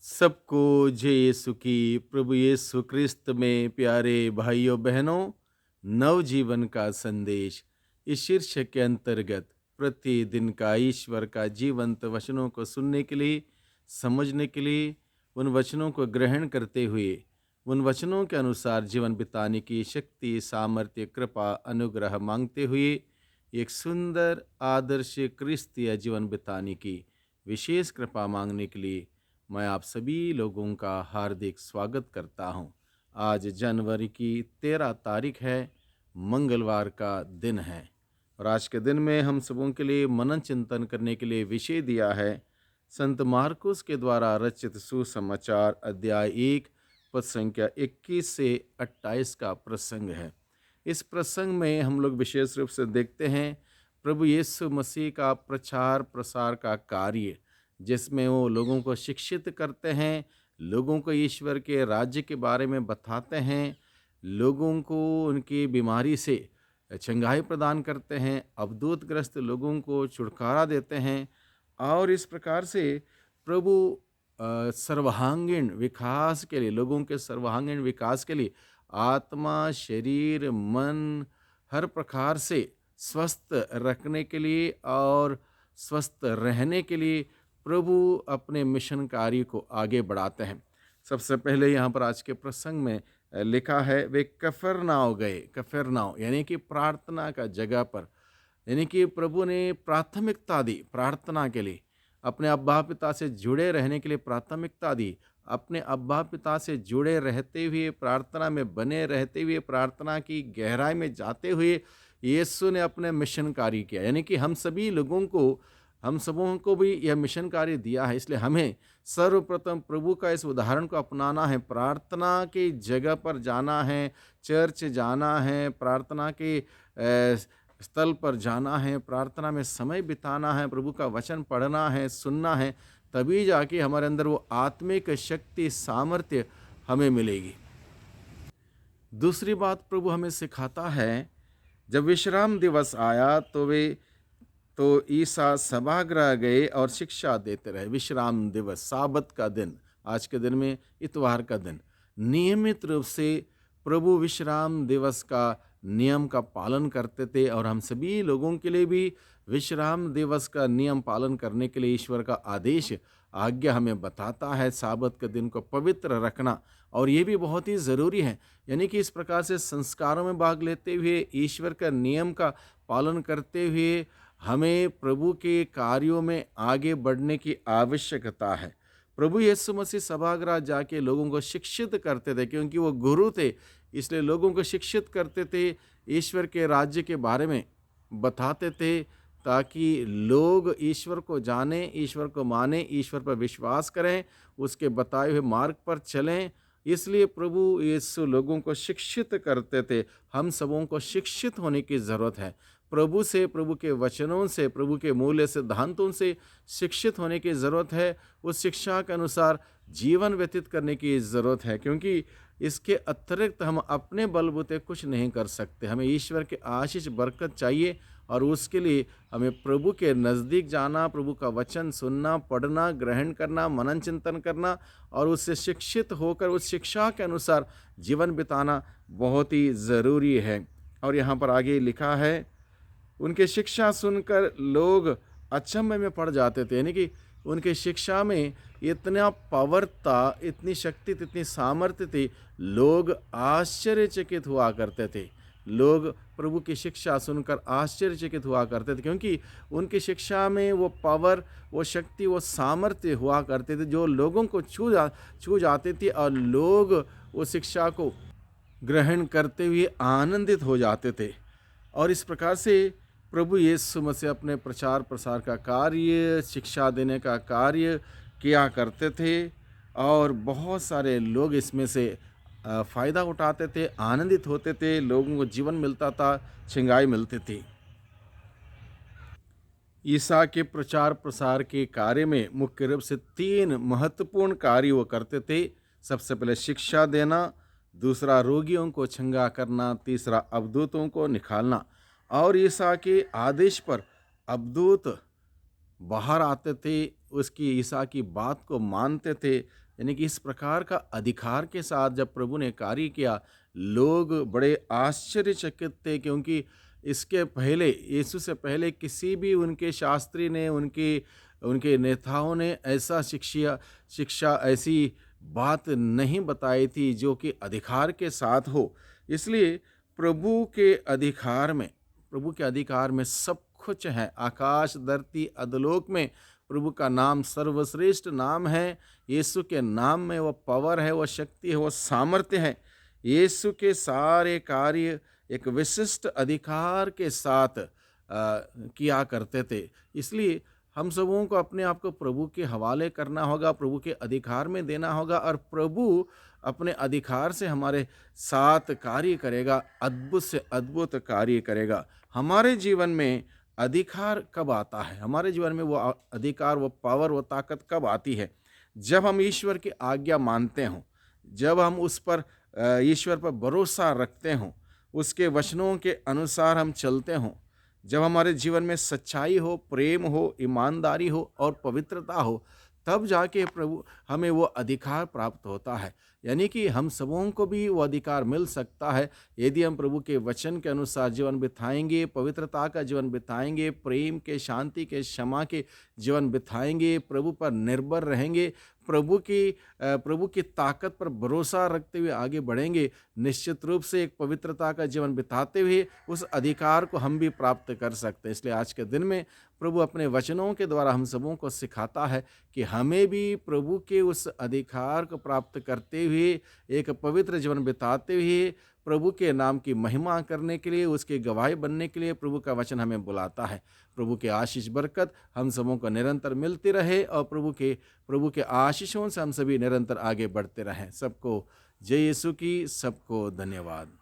सबको जय यीशु की। प्रभु यीशु क्रिस्त में प्यारे भाइयों बहनों, नवजीवन का संदेश इस शीर्षक के अंतर्गत प्रतिदिन का ईश्वर का जीवंत वचनों को सुनने के लिए, समझने के लिए, उन वचनों को ग्रहण करते हुए उन वचनों के अनुसार जीवन बिताने की शक्ति, सामर्थ्य, कृपा, अनुग्रह मांगते हुए एक सुंदर आदर्श क्रिस्तीय जीवन बिताने की विशेष कृपा मांगने के लिए मैं आप सभी लोगों का हार्दिक स्वागत करता हूं। आज जनवरी की 13 तारीख है, मंगलवार का दिन है। और आज के दिन में हम सबों के लिए मनन चिंतन करने के लिए विषय दिया है संत मार्कुस के द्वारा रचित सुसमाचार अध्याय 1 पद संख्या 21 से 28 का प्रसंग है। इस प्रसंग में हम लोग विशेष रूप से देखते हैं प्रभु यीशु मसीह का प्रचार प्रसार का कार्य, जिसमें वो लोगों को शिक्षित करते हैं, लोगों को ईश्वर के राज्य के बारे में बताते हैं, लोगों को उनकी बीमारी से चंगाई प्रदान करते हैं, अवधूतग्रस्त लोगों को छुटकारा देते हैं। और इस प्रकार से प्रभु सर्वांगीण विकास के लिए, लोगों के सर्वांगीण विकास के लिए आत्मा, शरीर, मन हर प्रकार से स्वस्थ रखने के लिए और स्वस्थ रहने के लिए प्रभु अपने मिशन कार्य को आगे बढ़ाते हैं। सबसे पहले यहाँ पर आज के प्रसंग में लिखा है, वे कफरनाव गए। कफरनाव यानी कि प्रार्थना का जगह पर, यानी कि प्रभु ने प्राथमिकता दी प्रार्थना के लिए, अपने अब्बा पिता से जुड़े रहने के लिए प्राथमिकता दी। अपने अब्बा पिता से जुड़े रहते हुए, प्रार्थना में बने रहते हुए, प्रार्थना की गहराई में जाते हुए यीशु ने अपने मिशन कार्य किया। यानी कि हम सबों को भी यह मिशन कार्य दिया है। इसलिए हमें सर्वप्रथम प्रभु का इस उदाहरण को अपनाना है। प्रार्थना की जगह पर जाना है, चर्च जाना है, प्रार्थना के स्थल पर जाना है, प्रार्थना में समय बिताना है, प्रभु का वचन पढ़ना है, सुनना है। तभी जाके हमारे अंदर वो आत्मिक शक्ति, सामर्थ्य हमें मिलेगी। दूसरी बात प्रभु हमें सिखाता है, जब विश्राम दिवस आया तो ईसा सभागृह गए और शिक्षा देते रहे। विश्राम दिवस, साबत का दिन, आज के दिन में इतवार का दिन, नियमित रूप से प्रभु विश्राम दिवस का नियम का पालन करते थे। और हम सभी लोगों के लिए भी विश्राम दिवस का नियम पालन करने के लिए ईश्वर का आदेश, आज्ञा हमें बताता है साबत के दिन को पवित्र रखना। और ये भी बहुत ही ज़रूरी है। यानी कि इस प्रकार से संस्कारों में भाग लेते हुए, ईश्वर का नियम का पालन करते हुए हमें प्रभु के कार्यों में आगे बढ़ने की आवश्यकता है। प्रभु यीशु मसीह सभागृह जाके लोगों को शिक्षित करते थे, क्योंकि वो गुरु थे। इसलिए लोगों को शिक्षित करते थे, ईश्वर के राज्य के बारे में बताते थे, ताकि लोग ईश्वर को जानें, ईश्वर को मानें, ईश्वर पर विश्वास करें, उसके बताए हुए मार्ग पर चलें। इसलिए प्रभु यीशु लोगों को शिक्षित करते थे। हम सबों को शिक्षित होने की ज़रूरत है। प्रभु से, प्रभु के वचनों से, प्रभु के मूल्य सिद्धांतों से शिक्षित होने की ज़रूरत है। उस शिक्षा के अनुसार जीवन व्यतीत करने की ज़रूरत है, क्योंकि इसके अतिरिक्त हम अपने बलबूते कुछ नहीं कर सकते। हमें ईश्वर के आशीष बरकत चाहिए, और उसके लिए हमें प्रभु के नज़दीक जाना, प्रभु का वचन सुनना, पढ़ना, ग्रहण करना, मनन चिंतन करना और उससे शिक्षित होकर उस शिक्षा के अनुसार जीवन बिताना बहुत ही ज़रूरी है। और यहाँ पर आगे लिखा है, उनके शिक्षा सुनकर लोग अचंभे में पड़ जाते थे। यानी कि उनके शिक्षा में इतना पावर था, इतनी शक्ति थी, इतनी सामर्थ्य थी, लोग आश्चर्यचकित हुआ करते थे। लोग प्रभु की शिक्षा सुनकर आश्चर्यचकित हुआ करते थे, क्योंकि उनकी शिक्षा में वो पावर, वो शक्ति, वो सामर्थ्य हुआ करते थे जो लोगों को छू जाती थी, और लोग उस शिक्षा को ग्रहण करते हुए आनंदित हो जाते थे। और इस प्रकार से प्रभु यीशु मसीह अपने प्रचार प्रसार का कार्य, शिक्षा देने का कार्य किया करते थे, और बहुत सारे लोग इसमें से फ़ायदा उठाते थे, आनंदित होते थे, लोगों को जीवन मिलता था, चंगाई मिलती थी। ईसा के प्रचार प्रसार के कार्य में मुख्य रूप से 3 महत्वपूर्ण कार्य वो करते थे। सबसे पहले शिक्षा देना, दूसरा रोगियों को चंगा करना, तीसरा अवधूतों को निकालना। और ईसा के आदेश पर अवधूत बाहर आते थे, उसकी ईसा की बात को मानते थे, यानी कि इस प्रकार का अधिकार के साथ जब प्रभु ने कार्य किया, लोग बड़े आश्चर्यचकित थे, क्योंकि इसके पहले, यीशु से पहले किसी भी उनके शास्त्री ने, उनके उनके नेताओं ने ऐसा शिक्षा शिक्षा ऐसी बात नहीं बताई थी जो कि अधिकार के साथ हो। इसलिए प्रभु के अधिकार में प्रभु के अधिकार में सब कुछ है। आकाश, धरती, अधोलोक में प्रभु का नाम सर्वश्रेष्ठ नाम है। यीशु के नाम में वो पावर है, वो शक्ति है, वो सामर्थ्य है। यीशु के सारे कार्य एक विशिष्ट अधिकार के साथ किया करते थे। इसलिए हम सबों को अपने आप को प्रभु के हवाले करना होगा, प्रभु के अधिकार में देना होगा, और प्रभु अपने अधिकार से हमारे साथ कार्य करेगा, अद्भुत से अद्भुत कार्य करेगा। हमारे जीवन में अधिकार कब आता है? हमारे जीवन में वो अधिकार, वो पावर, वो ताकत कब आती है? जब हम ईश्वर की आज्ञा मानते हों, जब हम उस पर ईश्वर पर भरोसा रखते हों, उसके वचनों के अनुसार हम चलते हों, जब हमारे जीवन में सच्चाई हो, प्रेम हो, ईमानदारी हो और पवित्रता हो, तब जाके प्रभु हमें वो अधिकार प्राप्त होता है। यानी कि हम सबों को भी वो अधिकार मिल सकता है यदि हम प्रभु के वचन के अनुसार जीवन बिताएंगे, पवित्रता का जीवन बिताएंगे, प्रेम के, शांति के, क्षमा के जीवन बिताएंगे, प्रभु पर निर्भर रहेंगे, प्रभु की ताकत पर भरोसा रखते हुए आगे बढ़ेंगे। निश्चित रूप से एक पवित्रता का जीवन बिताते हुए उस अधिकार को हम भी प्राप्त कर सकते हैं। इसलिए आज के दिन में प्रभु अपने वचनों के द्वारा हम सबों को सिखाता है कि हमें भी प्रभु के उस अधिकार को प्राप्त करते हुए, एक पवित्र जीवन बिताते हुए, प्रभु के नाम की महिमा करने के लिए, उसकी गवाही बनने के लिए प्रभु का वचन हमें बुलाता है। प्रभु के आशीष बरकत हम सबों को निरंतर मिलती रहे, और प्रभु के आशीषों से हम सभी निरंतर आगे बढ़ते रहें। सबको जय यीशु की, सबको धन्यवाद।